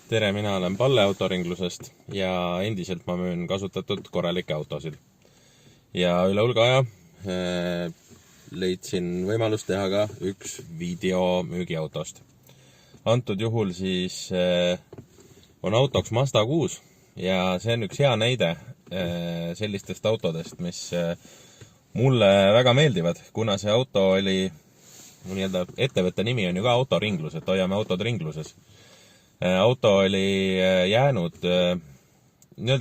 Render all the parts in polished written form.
Tere, mina olen Palle autoringlusest ja endiselt ma müün kasutatud korralikke autosid. Ja üle hulga aja leidsin võimalust teha ka üks video müügiautost. Antud juhul siis on autoks Mazda 6 ja see on üks hea näide sellistest autodest, mis mulle väga meeldivad, kuna see auto oli, ettevõtte nimi on ju ka autoringlus, et hoiame autod ringluses. Auto oli jäänud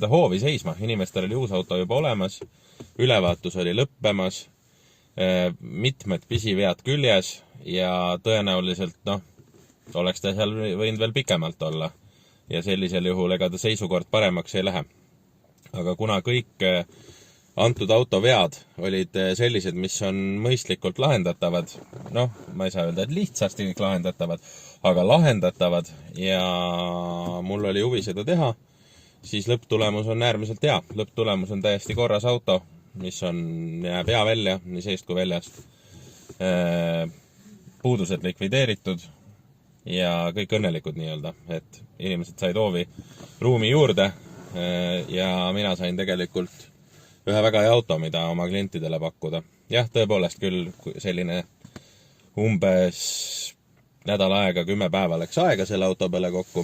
hoovi seisma, inimestel oli uus auto juba olemas, ülevaatus oli lõppemas, mitmed pisivead küljes ja tõenäoliselt oleks ta seal võinud veel pikemalt olla ja sellisel juhul ega ta seisukord paremaks ei lähe. Aga kuna kõik antud auto vead olid sellised, mis on mõistlikult lahendatavad, ma ei saa öelda, et lihtsasti kõik lahendatavad, aga lahendatavad ja mul oli huvi seda teha, siis lõpptulemus on äärmiselt hea. Lõpptulemus on täiesti korras auto, mis jääb hea välja, nii seest kui väljast. Puudused likvideeritud ja kõik õnnelikud et inimesed said hoovi ruumi juurde ja mina sain tegelikult ühe väga hea auto, mida oma klientidele pakkuda. Jah, tõepoolest küll selline umbes nädal aega, 10 päeva läks aega selle auto peale kokku,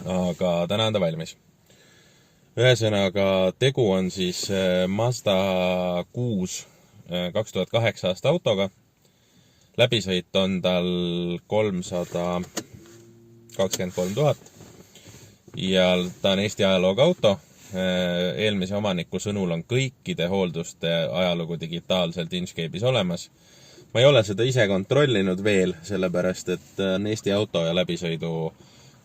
aga täna on ta valmis. Ühesõnaga, tegu on siis Mazda 6 2008 aasta autoga. Läbisõit on tal 323 000 ja ta on Eesti ajalooga auto. Eelmise omaniku sõnul on kõikide hoolduste ajalugu digitaalselt Inchcape'is olemas. Ma ei ole seda ise kontrollinud veel, sellepärast, et on Eesti auto ja läbisõidu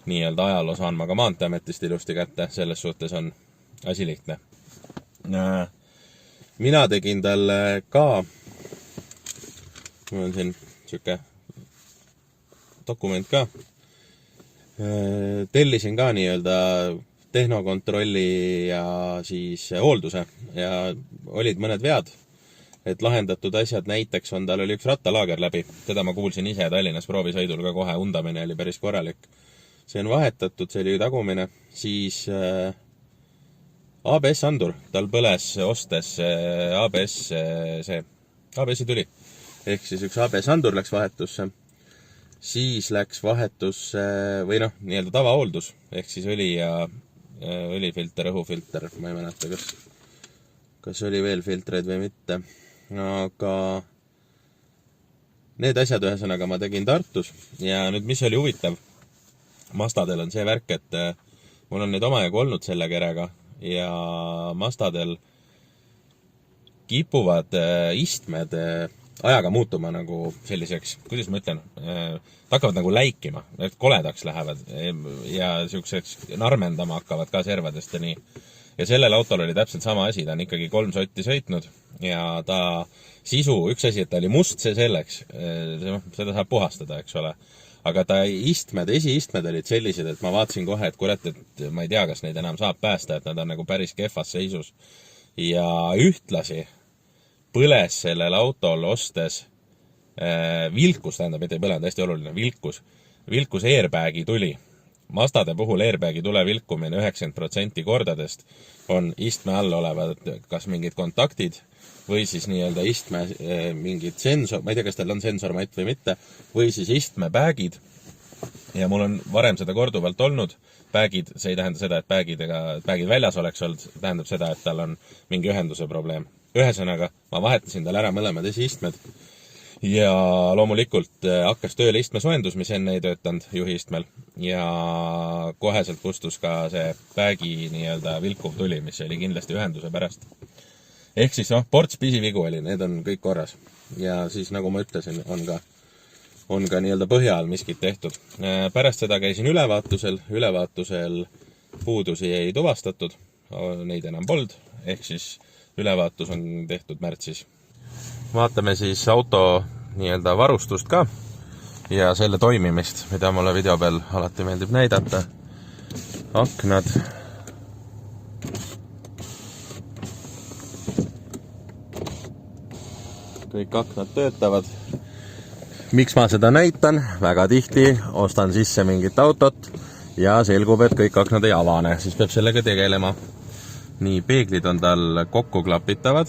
ajaloo saan ma ka Maanteeametist ilusti kätte, selles suhtes on asi lihtne. Mina tegin talle ka, mul on siin siuke dokument ka, tellisin ka tehnokontrolli ja siis hoolduse ja olid mõned vead, et lahendatud asjad, näiteks tal oli üks rattalaager läbi, teda ma kuulsin ise Tallinnas proovisõidul ka kohe, undamine oli päris korralik. See on vahetatud, see oli tagumine, siis ABS-andur, tal põles ostes ABS-i tuli, ehk siis üks ABS-andur läks vahetusse, siis läks vahetusse tavahooldus, ehk siis õli ja õlifilter, õhufilter, ma ei mäleta, kas oli veel filtreid või mitte, aga need asjad ühesõnaga ma tegin Tartus ja nüüd mis oli huvitav, Mazdadel on see värk, et mul on neid omajagu olnud selle kerega ja Mazdadel kipuvad istmed ajaga muutuma selliseks, kuidas ma ütlen, hakkavad läikima, et koledaks lähevad ja siukseks narmendama hakkavad ka servadest ja nii. Ja sellel autol oli täpselt sama asi, ta on ikkagi 3 sotti sõitnud ja ta sisu, üks asi, et ta oli must, see selleks, seda saab puhastada, eks ole. Aga ta esiistmed olid sellised, et ma vaatasin kohe, et kurat, et ma ei tea, kas neid enam saab päästa, et nad on päris kehvas seisus. Ja ühtlasi põles sellel autol ostes vilkus, mitte ei põlenud, hästi oluline, vilkus airbagi tuli. Mazdade puhul airbagi tule vilkumine 90% kordadest on istme all olevad kas mingid kontaktid või siis istme mingid sensor, ma ei tea, kas tal on sensormatt või mitte, või siis istme päägid ja mul on varem seda korduvalt olnud. Päägid, see ei tähenda seda, et päägid väljas oleks olnud, tähendab seda, et tal on mingi ühenduse probleem. Ühesõnaga, ma vahetasin tal ära mõlemad esiistmed ja loomulikult hakkas tööle istmesoendus, mis enne ei töötanud juhiistmel ja koheselt kustus ka see päägi vilkuv tuli, mis oli kindlasti ühenduse pärast. Ehk siis ports pisivigu oli, need on kõik korras ja siis nagu ma ütlesin, on ka põhja all miskit tehtud. Pärast seda käisin ülevaatusel puudusi ei tuvastatud, neid enam polnud, ehk siis ülevaatus on tehtud märtsis. Vaatame siis auto varustust ka ja selle toimimist, mida mulle video peal alati meeldib näidata. Aknad. Kõik aknad töötavad. Miks ma seda näitan? Väga tihti ostan sisse mingit autot ja selgub, et kõik aknad ei avane, siis peab sellega tegelema. Nii, peeglid on tal kokku klapitavad.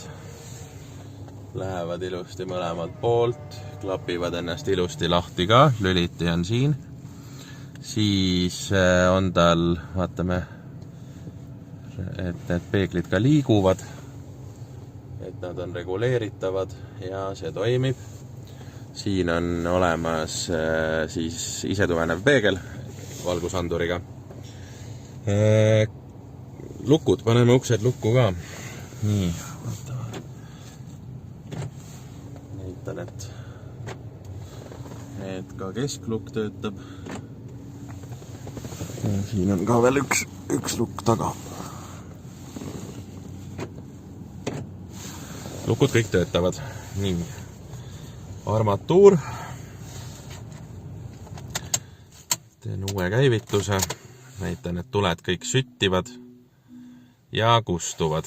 Lähevad ilusti mõlemalt poolt, klapivad ennast ilusti lahti ka, lüliti on siin. Siis on tal, vaatame, et need peeglid ka liiguvad, et nad on reguleeritavad ja see toimib. Siin on olemas siis isetuvenev peegel valgusanduriga. Lukud, paneme uksed lukku ka. Nii, vaatame. Näitan, et ka kesklukk töötab. Ja siin on ka veel üks lukk taga. Lukud kõik töötavad. Nii, armatuur. Teen uue käivituse. Näitan, et tuled kõik süttivad ja kustuvad.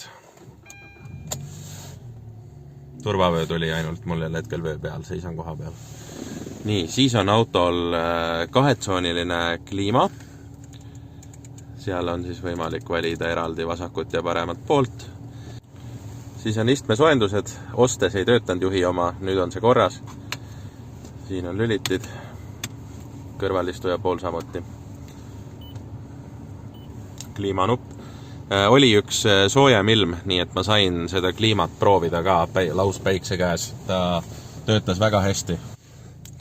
Turvavöö tuli ainult mul jälle hetkel vöö peal, seisan koha peal. Nii, siis on autol 2-tsooniline kliima. Seal on siis võimalik valida eraldi vasakut ja paremat poolt. Siis on istmesoojendused, ostes ei töötanud juhi oma, nüüd on see korras. Siin on lülitid, kõrvalistuja pool samuti. Kliimanupp. Oli üks soojem ilm, nii et ma sain seda kliimat proovida ka lauspäikse käes. Ta töötas väga hästi.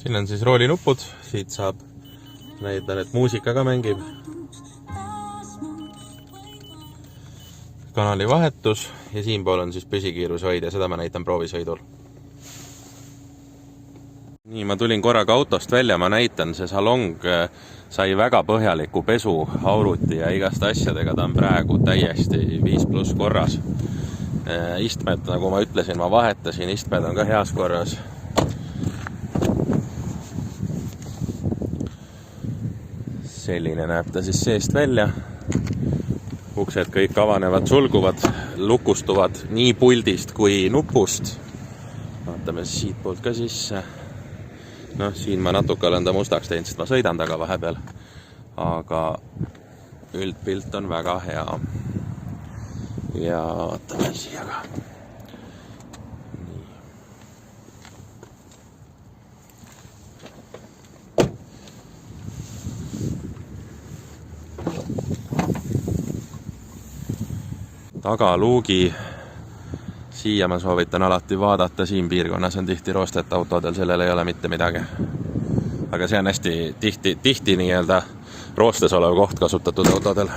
Siin on siis roolinupud, siit saab näitan, et muusika ka mängib. Kanali vahetus ja siinpool on siis püsikiiruse hoid ja seda ma näitan proovisõidul. Nii, ma tulin korraga autost välja, ma näitan, see salong sai väga põhjaliku pesu, auruti ja igast asjadega, ta on praegu täiesti 5+ korras. Istmed, nagu ma ütlesin, ma vahetasin, istmed on ka heas korras. Selline näeb ta siis seest välja. Uksed kõik avanevad, sulguvad, lukustuvad nii puldist kui nupust. Vaatame siit poolt ka sisse. Siin ma natuke olen ta mustaks teinud, sest ma sõidan taga vahepeal. Aga üldpilt on väga hea. Ja vaatame siia ka. Tagaluugi, siia ma soovitan alati vaadata, siin piirkonnas on tihti roostet autodel, sellel ei ole mitte midagi. Aga see on hästi tihti nii-öelda roostes olev koht kasutatud autodel.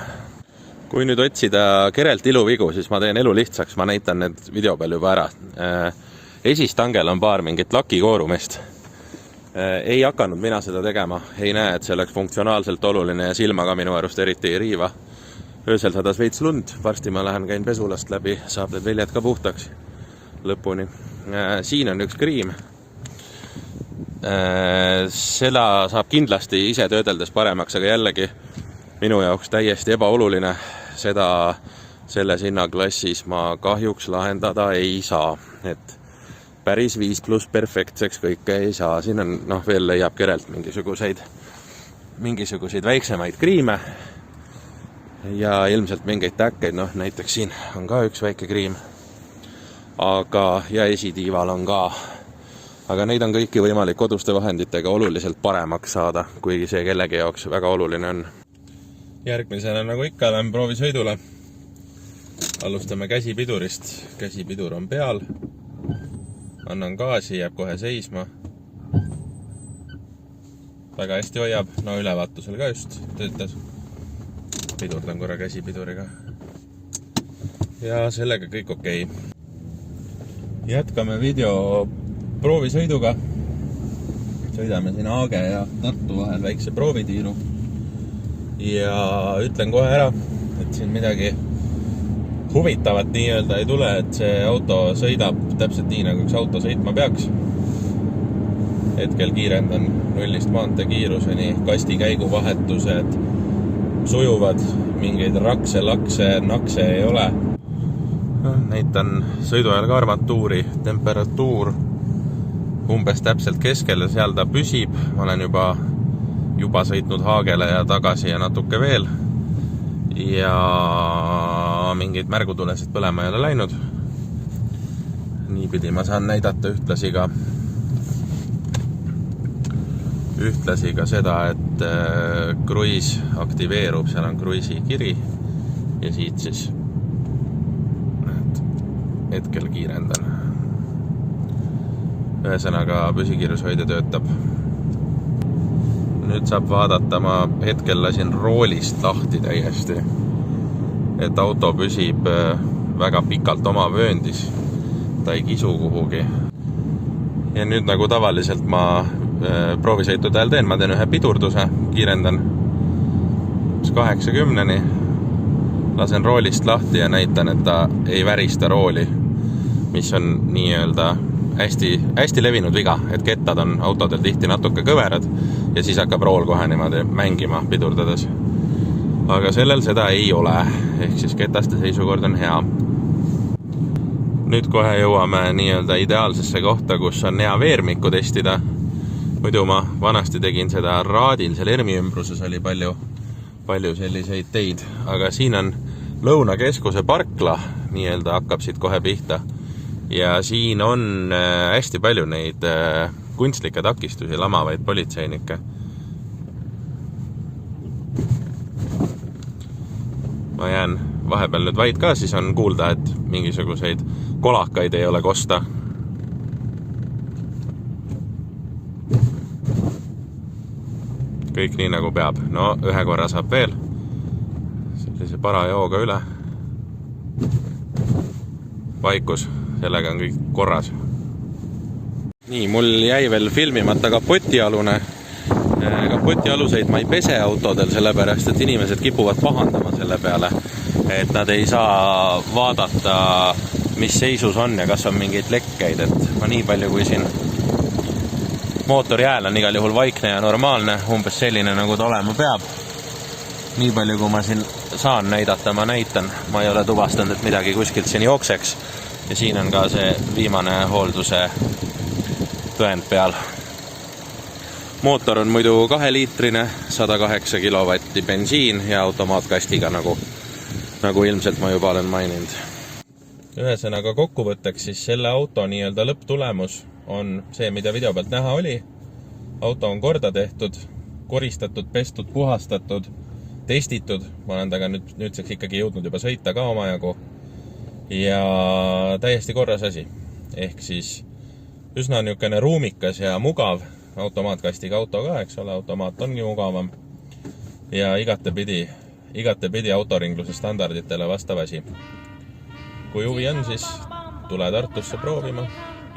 Kui nüüd otsida kerelt iluvigu, siis ma teen elu lihtsaks, ma näitan need video peal juba ära. Esistangel on paar mingit lakikoorumist. Ei hakanud mina seda tegema, ei näe, et see oleks funktsionaalselt oluline ja silma ka minu arust eriti ei riiva. Öösel sadas veits lund, varsti ma lähen käin pesulast läbi, saab need väljad ka puhtaks lõpuni. Siin on üks kriim. Seda saab kindlasti ise töödeldes paremaks, aga jällegi minu jaoks täiesti ebaoluline. Seda selles hinnaklassis ma kahjuks lahendada ei saa. Et päris 5+ perfektseks kõike ei saa. Siin on veel leiab kerelt mingisuguseid väiksemaid kriime. Ja ilmselt mingeid täkkeid, näiteks siin on ka üks väike kriim. Ja esitiival on ka. Aga neid on kõiki võimalik koduste vahenditega oluliselt paremaks saada, kuigi see kellegi jaoks väga oluline on. Järgmisena, nagu ikka, lähen proovisõidule. Alustame käsipidurist. Käsipidur on peal. Annan gaasi, jääb kohe seisma. Väga hästi hoiab. Ülevaatusel ka just töötas. Pidurdan korra käsipiduriga. Ja sellega kõik okei. Jätkame video proovisõiduga. Sõidame siin Aage ja Tartu vahel väikse proovitiiru. Ja ütlen kohe ära, et siin midagi huvitavat nii-öelda ei tule, et see auto sõidab täpselt nii, nagu üks auto sõitma peaks. Hetkel kiirendan 0 maanteekiiruseni, kasti käiguvahetused sujuvad, mingeid rakse, lakse, nakse ei ole. Näitan sõiduajal ka armatuuri, temperatuur umbes täpselt keskel ja seal ta püsib. Ma olen juba juba sõitnud Haagele ja tagasi ja natuke veel. Ja mingeid märgutulesid põlema ei ole läinud. Niipidi ma saan näidata ühtlasi ka seda, et kruiis aktiveerub, seal on kruiisi kiri ja siit siis hetkel kiirendan. Ühesõnaga püsikiirushoidja töötab. Nüüd saab vaadata, ma hetkel lasin roolist lahti täiesti, et auto püsib väga pikalt oma vööndis, ta ei kisu kuhugi. Ja nüüd nagu tavaliselt ma proovisõitude ajal teen, ma teen ühe pidurduse, kiirendan 80-ni, lasen roolist lahti ja näitan, et ta ei värista rooli, mis on nii-öelda hästi levinud viga, et kettad on autodel tihti natuke kõverad ja siis hakkab rool kohe niimoodi mängima pidurdades. Aga sellel seda ei ole, ehk siis ketaste seisukord on hea. Nüüd kohe jõuame nii-öelda ideaalsesse kohta, kus on hea veermikku testida. Muidu ma vanasti tegin seda raadil, seal ERMi ümbruses oli palju selliseid teid, aga siin on Lõunakeskuse parkla, nii-öelda hakkab siit kohe pihta. Ja siin on hästi palju neid kunstlikke takistusi, lamavaid politseinikke. Ma jään vahepeal nüüd vaid ka, siis on kuulda, et mingisuguseid kolakaid ei ole kosta. Kõik nii nagu peab. No, ühe korra saab veel. Sellise parajooga üle. Vaikus. Sellega on kõik korras. Nii, mul jäi veel filmimata kapotialune. Kapotialuseid ma ei pese autodel, sellepärast, et inimesed kipuvad pahandama selle peale, et nad ei saa vaadata, mis seisus on ja kas on mingeid lekkeid, et ma nii palju kui siin mootori hääl on igal juhul vaikne ja normaalne, umbes selline, nagu ta olema peab. Nii palju, kui ma siin saan näidata, ma näitan. Ma ei ole tuvastanud, et midagi kuskilt siin jookseks. Ja siin on ka see viimane hoolduse tõend peal. Mootor on muidu 2-liitrine, 108 kilovatti bensiin ja automaatkastiga, nagu ilmselt ma juba olen maininud. Ühesõnaga kokkuvõtteks siis selle auto nii-öelda lõpptulemus on see, mida video pealt näha oli. Auto on korda tehtud, koristatud, pestud, puhastatud, testitud. Ma olen taga nüüdseks ikkagi jõudnud juba sõita ka omajagu. Ja täiesti korras asi. Ehk siis üsna niisugune ruumikas ja mugav automaatkastiga auto ka, eks ole, automaat ongi mugavam. Ja igatepidi autoringluse standarditele vastav asi. Kui huvi on, siis tule Tartusse proovima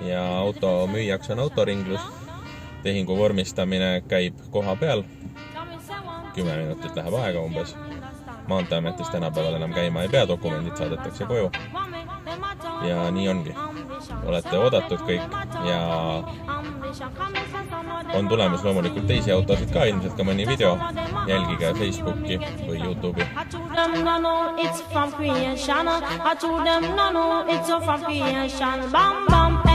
ja auto müüjaks on autoringlus. Tehingu vormistamine käib koha peal. 10 minutit läheb aega umbes. Maanteeametis tänapäeval enam käima ei pea, dokumendid saadetakse koju. Ja nii ongi. Olete oodatud kõik ja on tulemas loomulikult teisi autosid ka, ilmselt ka mõni video. Jälgige Facebooki või YouTube'i. I told them no, it's from creation. Bam, bam.